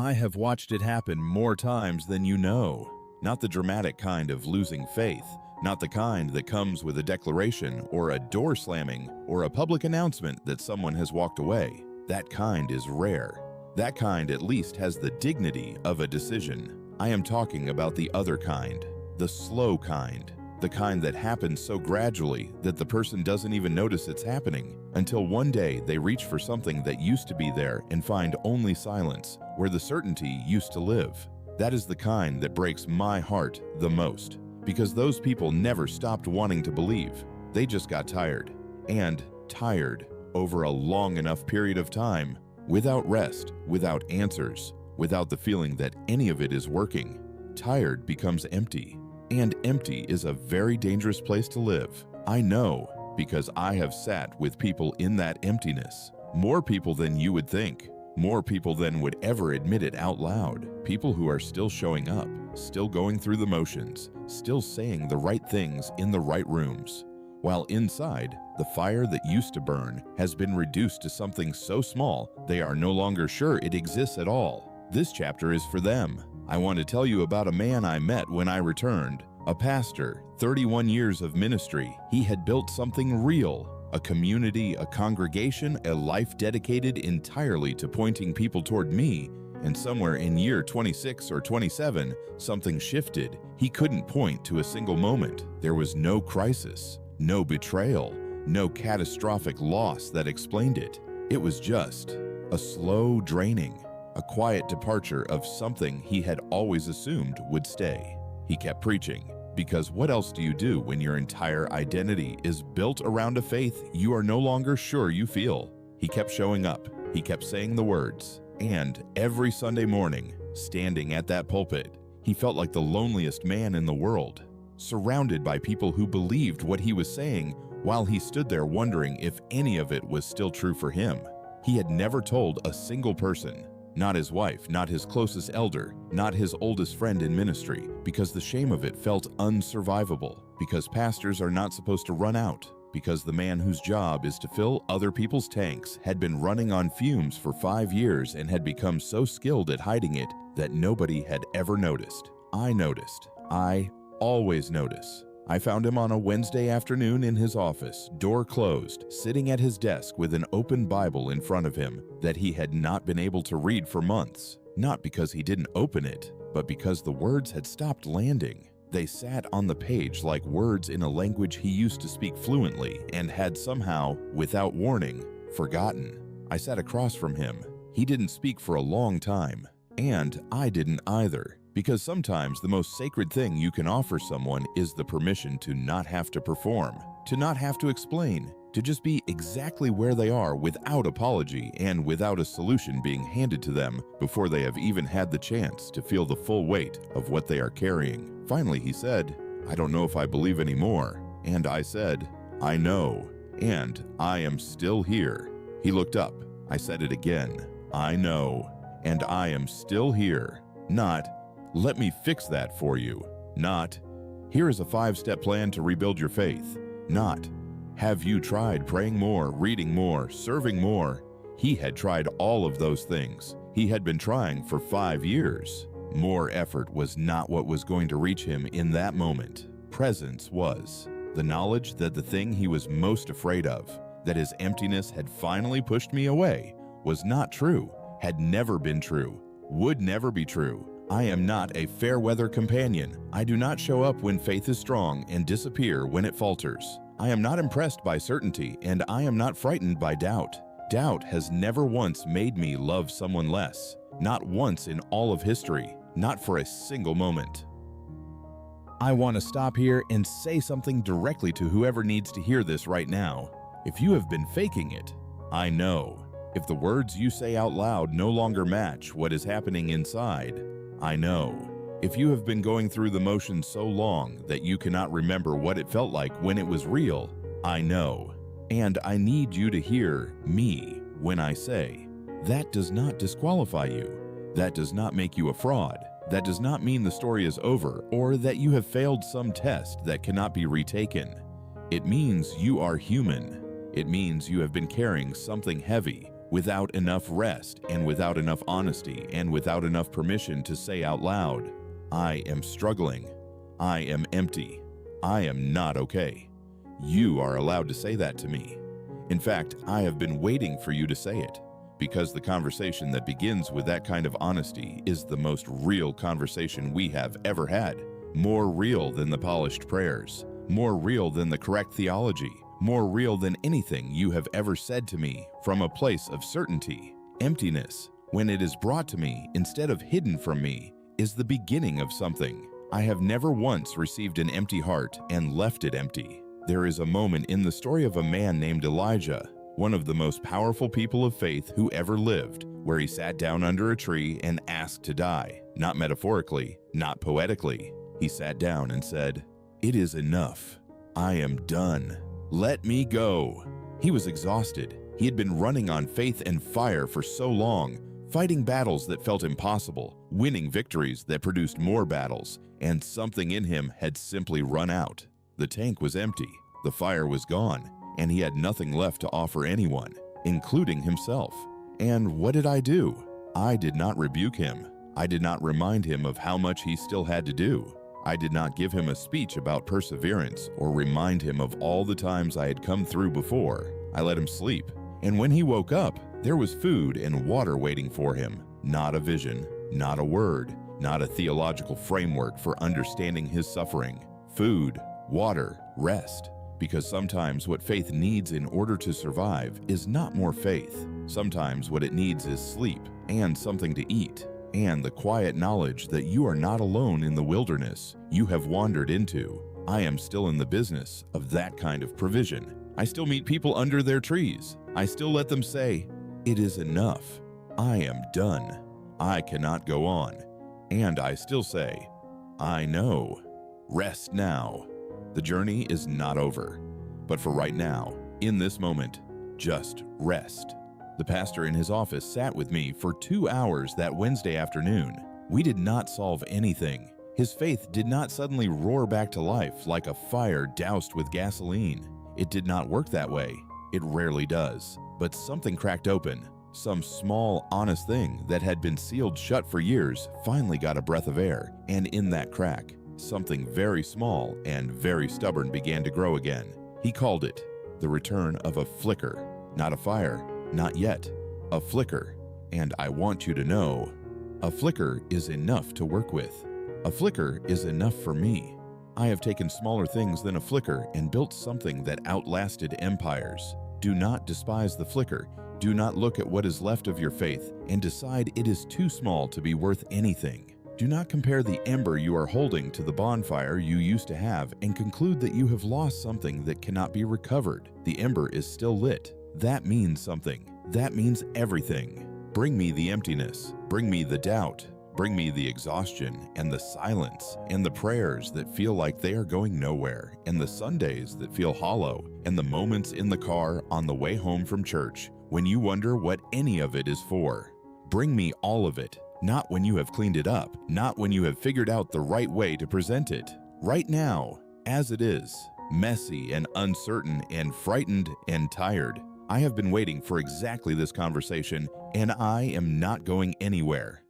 I have watched it happen more times than you know. Not the dramatic kind of losing faith, not the kind that comes with a declaration or a door slamming or a public announcement that someone has walked away. That kind is rare. That kind at least has the dignity of a decision. I am talking about the other kind, the slow kind, the kind that happens so gradually that the person doesn't even notice it's happening until one day they reach for something that used to be there and find only silence where the certainty used to live. That is the kind that breaks my heart the most, because those people never stopped wanting to believe. They just got tired, and tired over a long enough period of time, without rest, without answers, without the feeling that any of it is working. Tired becomes empty, and empty is a very dangerous place to live. I know, because I have sat with people in that emptiness. More people than you would think. More people than would ever admit it out loud. People who are still showing up, still going through the motions, still saying the right things in the right rooms. While inside, the fire that used to burn has been reduced to something so small they are no longer sure it exists at all. This chapter is for them. I want to tell you about a man I met when I returned. A pastor, 31 years of ministry. He had built something real. A community, a congregation, a life dedicated entirely to pointing people toward me. And somewhere in year 26 or 27, something shifted. He couldn't point to a single moment. There was no crisis, no betrayal, no catastrophic loss that explained it. It was just a slow draining, a quiet departure of something he had always assumed would stay. He kept preaching. Because what else do you do when your entire identity is built around a faith you are no longer sure you feel? He kept showing up. He kept saying the words. And every Sunday morning, standing at that pulpit, he felt like the loneliest man in the world, surrounded by people who believed what he was saying while he stood there wondering if any of it was still true for him. He had never told a single person, not his wife, not his closest elder, not his oldest friend in ministry, because the shame of it felt unsurvivable, because pastors are not supposed to run out, because the man whose job is to fill other people's tanks had been running on fumes for 5 years and had become so skilled at hiding it that nobody had ever noticed. I noticed. I always notice. I found him on a Wednesday afternoon in his office, door closed, sitting at his desk with an open Bible in front of him that he had not been able to read for months. Not because he didn't open it, but because the words had stopped landing. They sat on the page like words in a language he used to speak fluently and had somehow, without warning, forgotten. I sat across from him. He didn't speak for a long time, and I didn't either. Because sometimes the most sacred thing you can offer someone is the permission to not have to perform, to not have to explain, to just be exactly where they are without apology and without a solution being handed to them before they have even had the chance to feel the full weight of what they are carrying. Finally, he said, "I don't know if I believe anymore." And I said, "I know, and I am still here." He looked up. I said it again, "I know, and I am still here." Not, "Let me fix that for you." Not, "Here is a 5-step plan to rebuild your faith." Not, "Have you tried praying more, reading more, serving more?" He had tried all of those things. He had been trying for 5 years. More effort was not what was going to reach him in that moment. Presence was. The knowledge that the thing he was most afraid of, that his emptiness had finally pushed me away, was not true, had never been true, would never be true. I am not a fair-weather companion. I do not show up when faith is strong and disappear when it falters. I am not impressed by certainty, and I am not frightened by doubt. Doubt has never once made me love someone less. Not once in all of history. Not for a single moment. I want to stop here and say something directly to whoever needs to hear this right now. If you have been faking it, I know. If the words you say out loud no longer match what is happening inside, I know. If you have been going through the motions so long that you cannot remember what it felt like when it was real, I know. And I need you to hear me when I say, that does not disqualify you. That does not make you a fraud. That does not mean the story is over or that you have failed some test that cannot be retaken. It means you are human. It means you have been carrying something heavy, without enough rest, and without enough honesty, and without enough permission to say out loud, I am struggling. I am empty. I am not okay. You are allowed to say that to me. In fact, I have been waiting for you to say it, because the conversation that begins with that kind of honesty is the most real conversation we have ever had. More real than the polished prayers, more real than the correct theology, more real than anything you have ever said to me from a place of certainty. Emptiness, when it is brought to me instead of hidden from me, is the beginning of something. I have never once received an empty heart and left it empty. There is a moment in the story of a man named Elijah, one of the most powerful people of faith who ever lived, where he sat down under a tree and asked to die. Not metaphorically, not poetically. He sat down and said, "It is enough. I am done. Let me go." He was exhausted. He had been running on faith and fire for so long, fighting battles that felt impossible, winning victories that produced more battles, and something in him had simply run out. The tank was empty, the fire was gone, and he had nothing left to offer anyone, including himself. And what did I do? I did not rebuke him. I did not remind him of how much he still had to do. I did not give him a speech about perseverance or remind him of all the times I had come through before. I let him sleep. And when he woke up, there was food and water waiting for him. Not a vision, not a word, not a theological framework for understanding his suffering. Food, water, rest. Because sometimes what faith needs in order to survive is not more faith. Sometimes what it needs is sleep and something to eat, and the quiet knowledge that you are not alone in the wilderness you have wandered into. I am still in the business of that kind of provision. I still meet people under their trees. I still let them say, "It is enough. I am done. I cannot go on." And I still say, "I know. Rest now." The journey is not over, but for right now, in this moment, just rest. The pastor in his office sat with me for 2 hours that Wednesday afternoon. We did not solve anything. His faith did not suddenly roar back to life like a fire doused with gasoline. It did not work that way. It rarely does. But something cracked open. Some small, honest thing that had been sealed shut for years finally got a breath of air, and in that crack, something very small and very stubborn began to grow again. He called it the return of a flicker. Not a fire, not yet. A flicker. And I want you to know, a flicker is enough to work with. A flicker is enough for me. I have taken smaller things than a flicker and built something that outlasted empires. Do not despise the flicker. Do not look at what is left of your faith and decide it is too small to be worth anything. Do not compare the ember you are holding to the bonfire you used to have and conclude that you have lost something that cannot be recovered. The ember is still lit. That means something. That means everything. Bring me the emptiness. Bring me the doubt. Bring me the exhaustion and the silence and the prayers that feel like they are going nowhere, and the Sundays that feel hollow, and the moments in the car on the way home from church when you wonder what any of it is for. Bring me all of it. Not when you have cleaned it up, not when you have figured out the right way to present it. Right now, as it is, messy and uncertain and frightened and tired. I have been waiting for exactly this conversation, and I am not going anywhere.